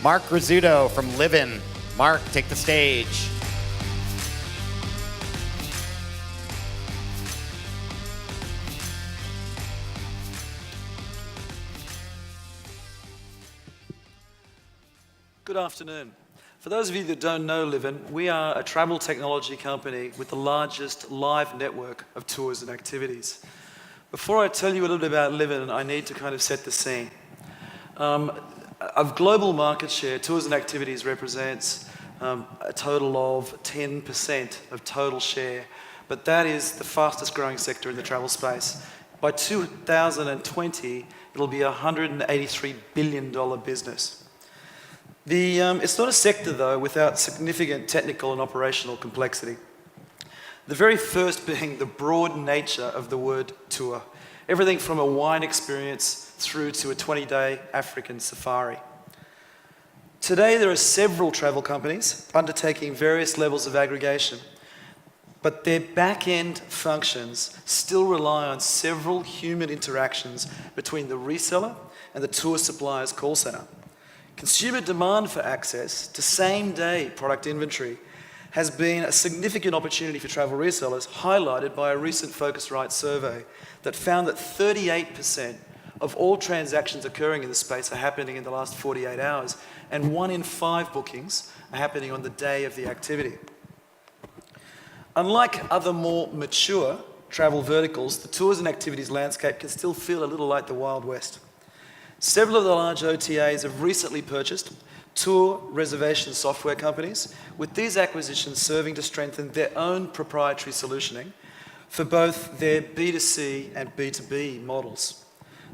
Mark Rizzuto from Livn. Mark, take the stage. Good afternoon. For those of you that don't know Livn, we are a travel technology company with the largest live network of tours and activities. Before I tell you a little bit about Livn, I need to kind of set the scene. Of global market share, tours and activities represents a total of 10% of total share, but that is the fastest growing sector in the travel space. By 2020, it'll be a $183 billion business. It's not a sector, though, without significant technical and operational complexity. The very first being the broad nature of the word tour. Everything from a wine experience through to a 20-day African safari. Today, there are several travel companies undertaking various levels of aggregation, but their back-end functions still rely on several human interactions between the reseller and the tour supplier's call center. Consumer demand for access to same-day product inventory has been a significant opportunity for travel resellers, highlighted by a recent Phocuswright survey that found that 38% of all transactions occurring in the space are happening in the last 48 hours, and 1 in 5 bookings are happening on the day of the activity. Unlike other more mature travel verticals, the tours and activities landscape can still feel a little like the Wild West. Several of the large OTAs have recently purchased tour reservation software companies, with these acquisitions serving to strengthen their own proprietary solutioning for both their B2C and B2B models.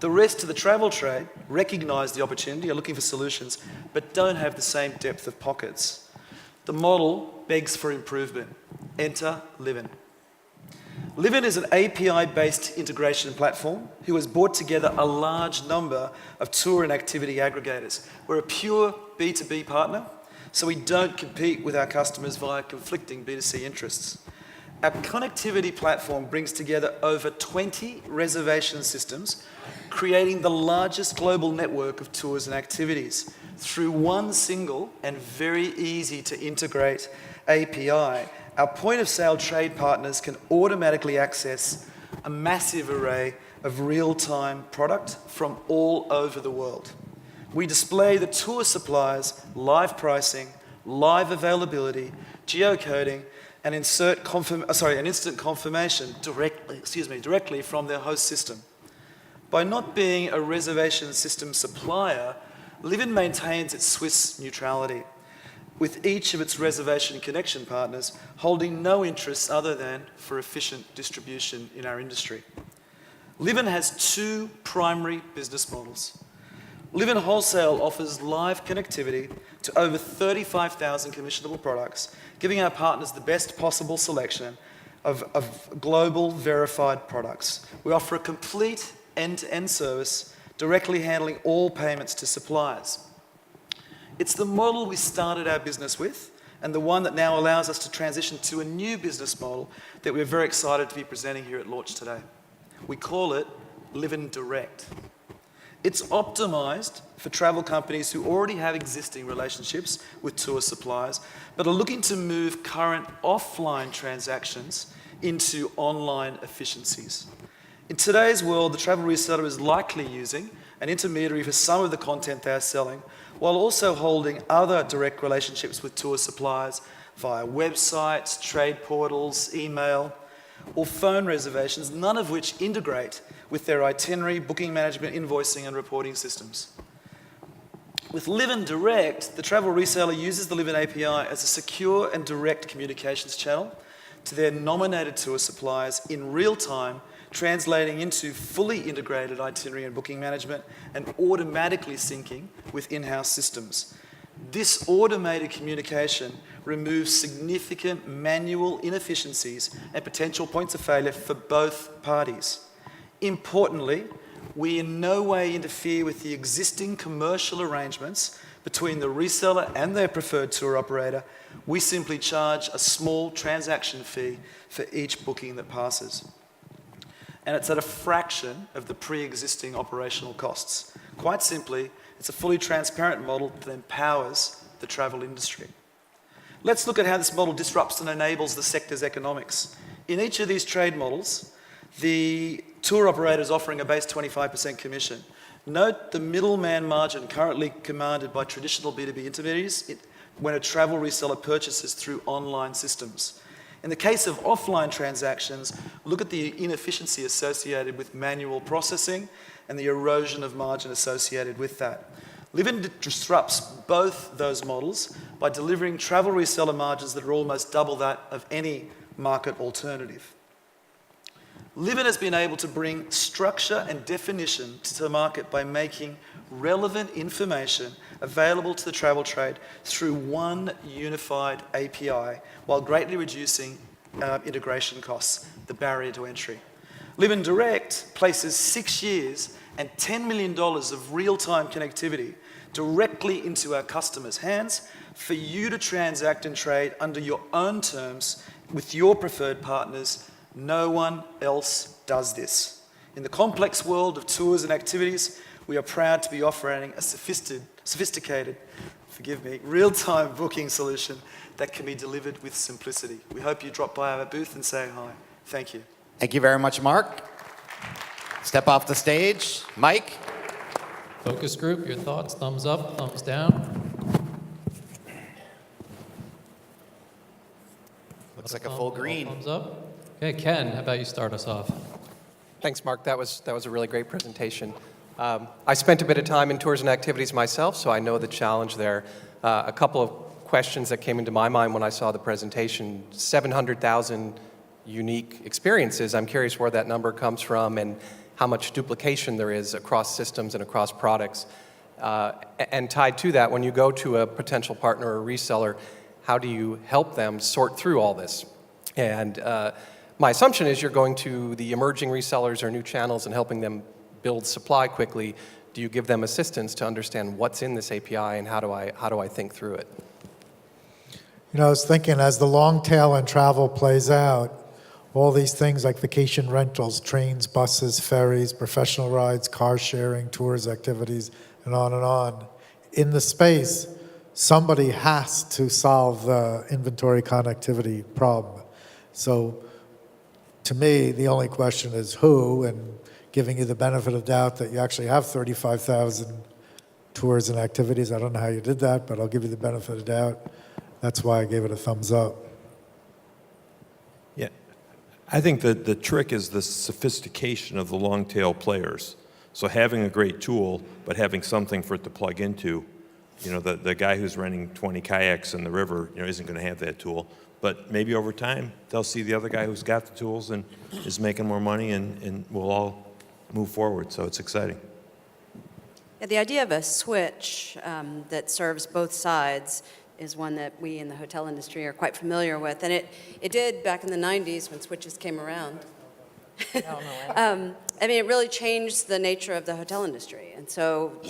The rest of the travel trade recognise the opportunity, are looking for solutions, but don't have the same depth of pockets. The model begs for improvement. Enter Livn. Livn is an API-based integration platform who has brought together a large number of tour and activity aggregators. We're a pure B2B partner, so we don't compete with our customers via conflicting B2C interests. Our connectivity platform brings together over 20 reservation systems, creating the largest global network of tours and activities through one single and very easy to integrate API. Our point-of-sale trade partners can automatically access a massive array of real-time product from all over the world. We display the tour suppliers' live pricing, live availability, geocoding, and instant confirmation directly from their host system. By not being a reservation system supplier, Livn maintains its Swiss neutrality, with each of its reservation connection partners holding no interests other than for efficient distribution in our industry. Livn has 2 primary business models. Livn Wholesale offers live connectivity to over 35,000 commissionable products, giving our partners the best possible selection of global verified products. We offer a complete end-to-end service, directly handling all payments to suppliers. It's the model we started our business with, and the one that now allows us to transition to a new business model that we're very excited to be presenting here at launch today. We call it Livn Direct. It's optimized for travel companies who already have existing relationships with tour suppliers, but are looking to move current offline transactions into online efficiencies. In today's world, the travel reseller is likely using an intermediary for some of the content they're selling, while also holding other direct relationships with tour suppliers via websites, trade portals, email, or phone reservations, none of which integrate with their itinerary, booking management, invoicing, and reporting systems. With Livn Direct, the travel reseller uses the Livn API as a secure and direct communications channel to their nominated tour suppliers in real time, translating into fully integrated itinerary and booking management and automatically syncing with in-house systems. This automated communication removes significant manual inefficiencies and potential points of failure for both parties. Importantly, we in no way interfere with the existing commercial arrangements between the reseller and their preferred tour operator. We simply charge a small transaction fee for each booking that passes. And it's at a fraction of the pre-existing operational costs. Quite simply, It's a fully transparent model that empowers the travel industry. Let's look at how this model disrupts and enables the sector's economics. In each of these trade models, the tour operator is offering a base 25% commission. Note the middleman margin currently commanded by traditional B2B intermediaries when a travel reseller purchases through online systems. In the case of offline transactions, look at the inefficiency associated with manual processing and the erosion of margin associated with that. Livan disrupts both those models by delivering travel reseller margins that are almost double that of any market alternative. Livan has been able to bring structure and definition to the market by making relevant information available to the travel trade through one unified API while greatly reducing integration costs, the barrier to entry. Livan Direct places 6 years and $10 million of real-time connectivity directly into our customers' hands for you to transact and trade under your own terms with your preferred partners. No one else does this. In the complex world of tours and activities, we are proud to be offering a sophisticated, real-time booking solution that can be delivered with simplicity. We hope you drop by our booth and say hi. Thank you. Thank you very much, Mark. Step off the stage. Mike? Focus group, your thoughts? Thumbs up, thumbs down? Looks like a full green. Thumbs up. Okay, Ken, how about you start us off? Thanks, Mark. That was a really great presentation. I spent a bit of time in tours and activities myself, so I know the challenge there. A couple of questions that came into my mind when I saw the presentation. 700,000 unique experiences. I'm curious where that number comes from and how much duplication there is across systems and across products. And tied to that, when you go to a potential partner or reseller, how do you help them sort through all this? And my assumption is you're going to the emerging resellers or new channels and helping them build supply quickly. Do you give them assistance to understand what's in this API and how do I think through it? You know, I was thinking as the long tail in travel plays out, all these things like vacation rentals, trains, buses, ferries, professional rides, car sharing, tours, activities, and on, in the space, somebody has to solve the inventory connectivity problem. So to me, the only question is who, and giving you the benefit of doubt that you actually have 35,000 tours and activities. I don't know how you did that, but I'll give you the benefit of doubt. That's why I gave it a thumbs up. Yeah, I think that the trick is the sophistication of the long tail players. So having a great tool, but having something for it to plug into, you know, the guy who's renting 20 kayaks in the river, you know, isn't going to have that tool. But maybe over time, they'll see the other guy who's got the tools and is making more money, and we'll all move forward. So it's exciting. Yeah, the idea of a switch that serves both sides is one that we in the hotel industry are quite familiar with. And it did back in the 90s when switches came around. I mean, it really changed the nature of the hotel industry. And so,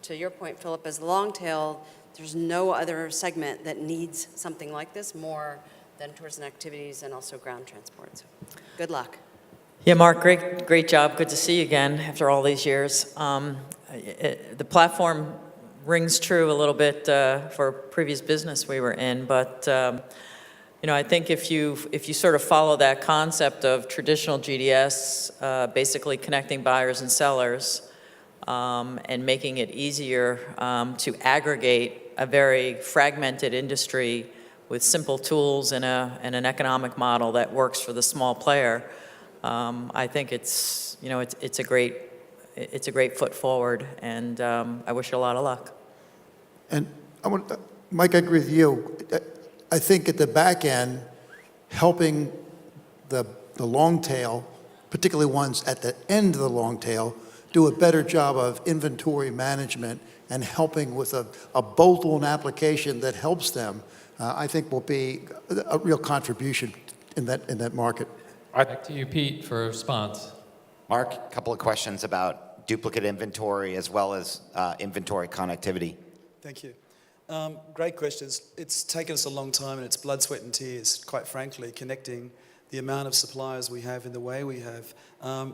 to your point, Philip, as the long tail, there's no other segment that needs something like this more than tours and activities and also ground transport. So, good luck. Yeah, Mark, great job. Good to see you again after all these years. The platform rings true a little bit for a previous business we were in, but you know, I think if you sort of follow that concept of traditional GDS, basically connecting buyers and sellers, and making it easier to aggregate a very fragmented industry with simple tools and an economic model that works for the small player, I think it's a great foot forward, and I wish you a lot of luck. And Mike, I agree with you. I think at the back end, helping the long tail, particularly ones at the end of the long tail, do a better job of inventory management and helping with a bolt-on application that helps them, I think will be a real contribution in that market. Back to you, Pete, for a response. Mark, a couple of questions about duplicate inventory as well as inventory connectivity. Thank you. Great questions. It's taken us a long time, and it's blood, sweat, and tears, quite frankly, connecting the amount of suppliers we have in the way we have.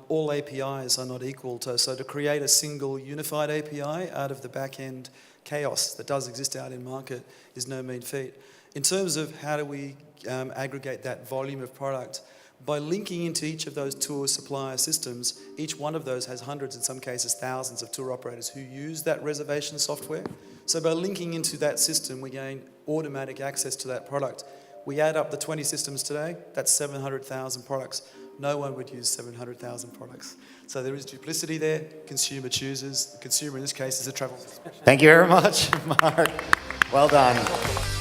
All APIs are not equal so to create a single unified API out of the back-end chaos that does exist out in market is no mean feat. In terms of how do we aggregate that volume of product, by linking into each of those tour supplier systems, each one of those has hundreds, in some cases thousands of tour operators who use that reservation software. So by linking into that system, we gain automatic access to that product. We add up the 20 systems today, that's 700,000 products. No one would use 700,000 products. So there is duplicity there. Consumer chooses. The consumer in this case is a travel. Thank you very much, Mark. Well done.